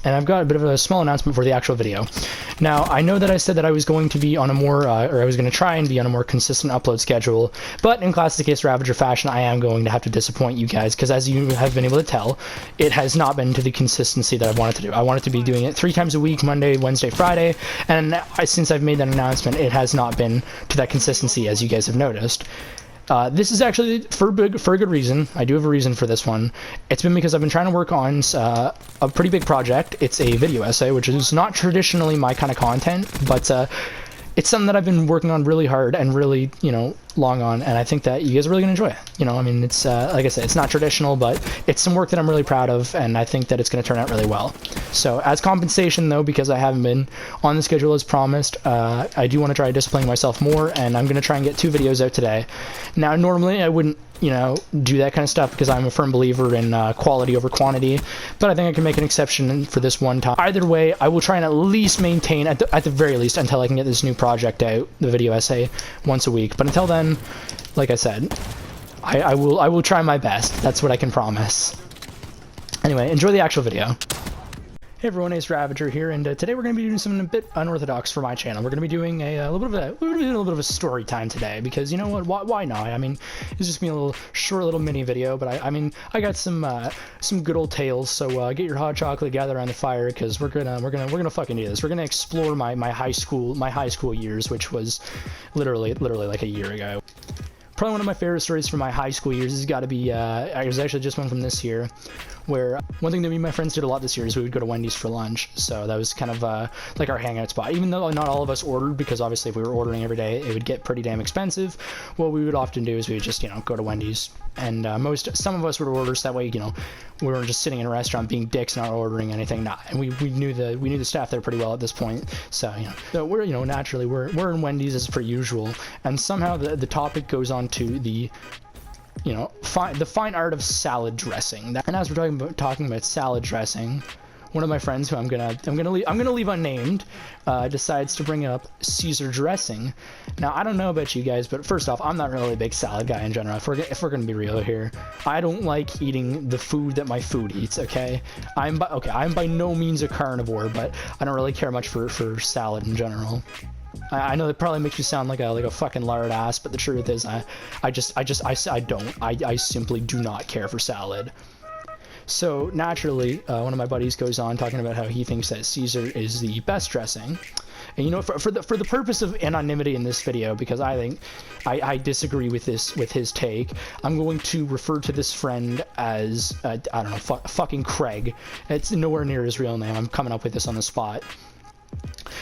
and I've got a bit of a small announcement for the actual video. Now, I know that I said that I was going to be on a more, or I was going to try and be on a more consistent upload schedule, but in classic AC3Ravager fashion, I am going to have to disappoint you guys, because as you have been able to tell, it has not been to the consistency that I wanted to do. I wanted to be doing it 3 times a week, Monday, Wednesday, Friday, and since I've made that announcement, it has not been to that consistency, as you guys have noticed. This is actually for a good reason. I do have a reason for this one. It's been because I've been trying to work on a pretty big project. It's a video essay, which is not traditionally my kind of content, but it's something that I've been working on really hard and really, long on, and I think that you guys are really going to enjoy it. I mean, it's, like I said, it's not traditional, but it's some work that I'm really proud of, and I think that it's going to turn out really well. So, as compensation, though, because I haven't been on the schedule as promised, I do want to try disciplining myself more, and I'm going to try and get 2 videos out today. Now, normally, I wouldn't, do that kind of stuff because I'm a firm believer in quality over quantity, but I think I can make an exception for this one time. Either way, I will try and at least maintain, at the very least, until I can get this new project out, the video essay, once a week. But until then, like I said, I will try my best. That's what I can promise. Anyway, enjoy the actual video. Hey everyone, AC3Ravager here, and today we're going to be doing something a bit unorthodox for my channel. We're going to be doing a little bit of a story time today, because you know what? Why not? I mean, it's just being a little short, little mini video, but I mean, I got some good old tales. So get your hot chocolate, gather around the fire, because we're gonna fucking do this. We're gonna explore my high school years, which was literally like a year ago. Probably one of my favorite stories from my high school years has got to be, it was actually just one from this year, where one thing that me and my friends did a lot this year is we would go to Wendy's for lunch. So that was kind of like our hangout spot. Even though not all of us ordered, because obviously if we were ordering every day, it would get pretty damn expensive. What we would often do is we would just, go to Wendy's. And some of us would order, so that way, we weren't just sitting in a restaurant being dicks, not ordering anything. Nah, and we knew the staff there pretty well at this point. So so we're naturally we're in Wendy's as per usual, and somehow the topic goes on to the the fine art of salad dressing. And as we're talking about salad dressing, one of my friends, who I'm gonna leave unnamed, decides to bring up Caesar dressing. Now, I don't know about you guys, but first off, I'm not really a big salad guy in general. If we're gonna be real here, I don't like eating the food that my food eats. Okay, I'm by no means a carnivore, but I don't really care much for salad in general. I know it probably makes me sound like a fucking lard ass, but the truth is, I simply do not care for salad. So naturally, one of my buddies goes on talking about how he thinks that Caesar is the best dressing. And for the purpose of anonymity in this video, because I think I disagree with his take, I'm going to refer to this friend as I don't know, fucking Craig. It's nowhere near his real name. I'm coming up with this on the spot.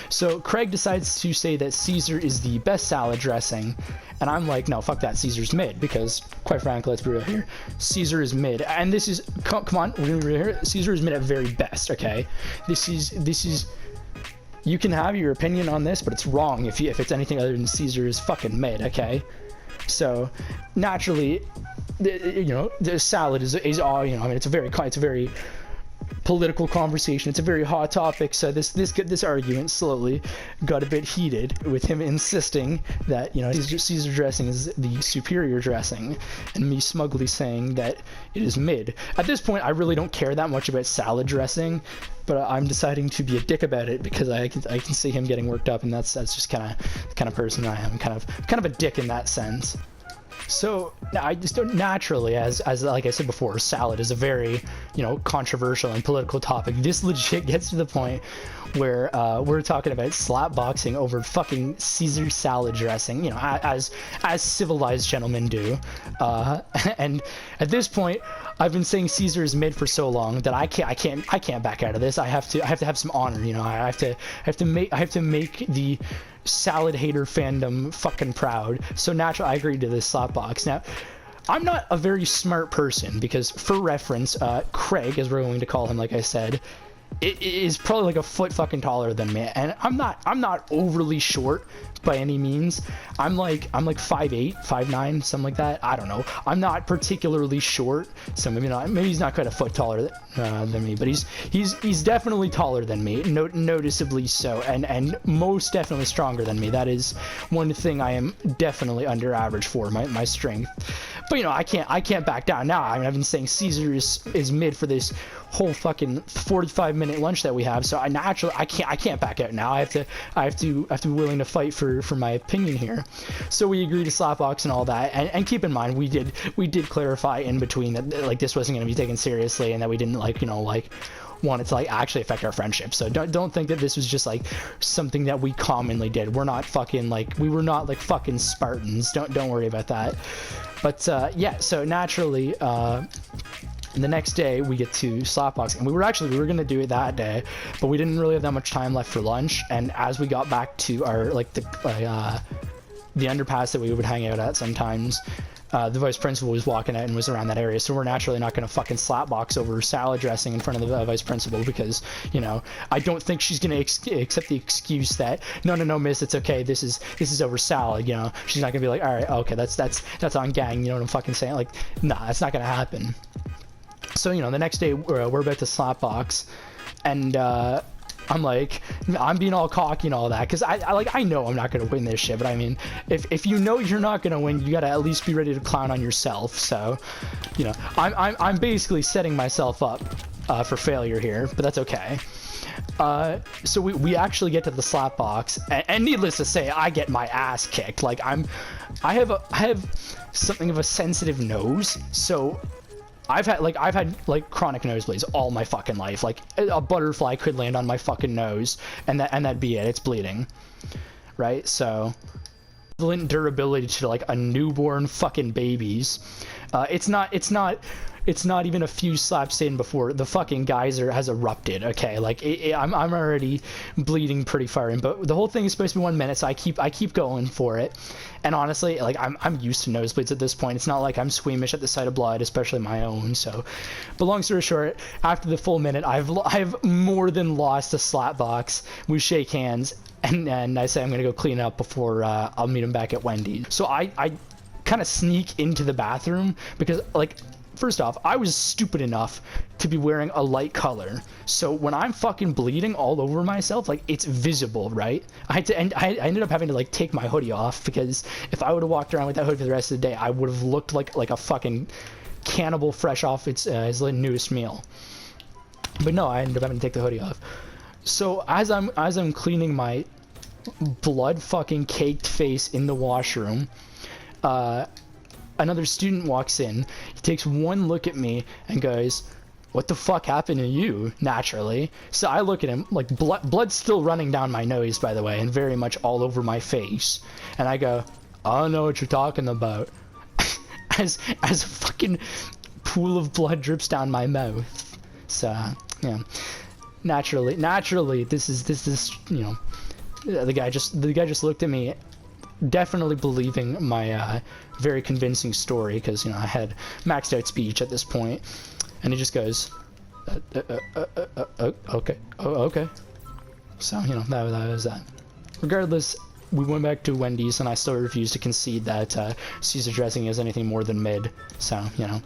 So Craig decides to say that Caesar is the best salad dressing, and I'm like, no, fuck that, Caesar's mid, because quite frankly, let's be real here, Caesar is mid, and this is, come on, we're gonna be real here, Caesar is mid at very best, okay? This is, you can have your opinion on this, but it's wrong if it's anything other than Caesar is fucking mid, okay? So naturally, the salad is all, I mean, it's a very political conversation. It's a very hot topic, so this argument slowly got a bit heated, with him insisting that Caesar dressing is the superior dressing, and me smugly saying that it is mid. At this point, I really don't care that much about salad dressing, but I'm deciding to be a dick about it because I can see him getting worked up, and that's just kind of person I am, kind of a dick in that sense. So I just don't, naturally, as like I said before, salad is a very controversial and political topic. This legit gets to the point where we're talking about slapboxing over fucking Caesar salad dressing, as civilized gentlemen do. And at this point, I've been saying Caesar is mid for so long that I can't back out of this. I have to have some honor. I have to make the salad hater fandom fucking proud. So naturally, I agreed to this slapbox. Now, I'm not a very smart person, because for reference, Craig, as we're going to call him, like I said, is probably like a foot fucking taller than me, and I'm not overly short by any means. I'm like 5'8", 5'9", something like that. I don't know. I'm not particularly short, so maybe he's not quite a foot taller than me, but he's definitely taller than me, noticeably so, and most definitely stronger than me. That is one thing I am definitely under average for, my strength. But you know, I can't back down now. I mean, I've been saying Caesar is mid for this whole fucking 45-minute lunch that we have. So I can't back out now. I have to be willing to fight for my opinion here. So we agreed to slapbox and all that. And keep in mind, we did clarify in between that like this wasn't going to be taken seriously and that we didn't like, you know, like want it to like actually affect our friendship. So don't think that this was just like something that we commonly did. We're not fucking like, we were not like fucking Spartans. Don't worry about that. But yeah, so naturally the next day we get to slapbox, and we were going to do it that day, but we didn't really have that much time left for lunch. And as we got back to our like the underpass that we would hang out at sometimes, the vice principal was walking out and was around that area, so we're naturally not going to fucking slapbox over salad dressing in front of the vice principal, because, you know, I don't think she's going to accept the excuse that no miss, it's okay, this is over salad, you know. She's not going to be like, all right, okay, that's on gang, you know what I'm fucking saying? Like, nah, that's not going to happen. So, you know, the next day we're about to slapbox, and I'm like, I'm being all cocky and all that, because I know I'm not going to win this shit, but I mean, if you know you're not going to win, you got to at least be ready to clown on yourself. So, you know, I'm basically setting myself up for failure here, but that's okay. So we actually get to the slap box, and needless to say, I get my ass kicked. Like, I have something of a sensitive nose, so I've had chronic nosebleeds all my fucking life. Like, a butterfly could land on my fucking nose, and that'd be it. It's bleeding, right? So, equivalent durability to like a newborn fucking baby's. It's not even a few slaps in before the fucking geyser has erupted. Okay, like I'm already bleeding pretty far in, but the whole thing is supposed to be 1 minute, so I keep going for it. And honestly, like I'm used to nosebleeds at this point. It's not like I'm squeamish at the sight of blood, especially my own. So, but long story short, after the full minute, I've more than lost a slap box. We shake hands, and I say I'm gonna go clean up before I'll meet him back at Wendy's. So I kind of sneak into the bathroom because, like, first off, I was stupid enough to be wearing a light color, so when I'm fucking bleeding all over myself, like, it's visible, right? I ended up having to like take my hoodie off, because if I would have walked around with that hoodie for the rest of the day, I would have looked like a fucking cannibal fresh off his newest meal. But no, I ended up having to take the hoodie off. So as I'm cleaning my blood fucking caked face in the washroom, another student walks in. He takes one look at me and goes, "What the fuck happened to you?" Naturally. So I look at him, like, blood's still running down my nose, by the way, and very much all over my face. And I go, "I don't know what you're talking about." as a fucking pool of blood drips down my mouth. So, yeah. Naturally, this is, you know, the guy just looked at me, definitely believing my very convincing story, because, you know, I had maxed out speech at this point, and he just goes, okay, okay. So, you know, that was that. Regardless, we went back to Wendy's, and I still refuse to concede that Caesar dressing is anything more than mid. So, you know,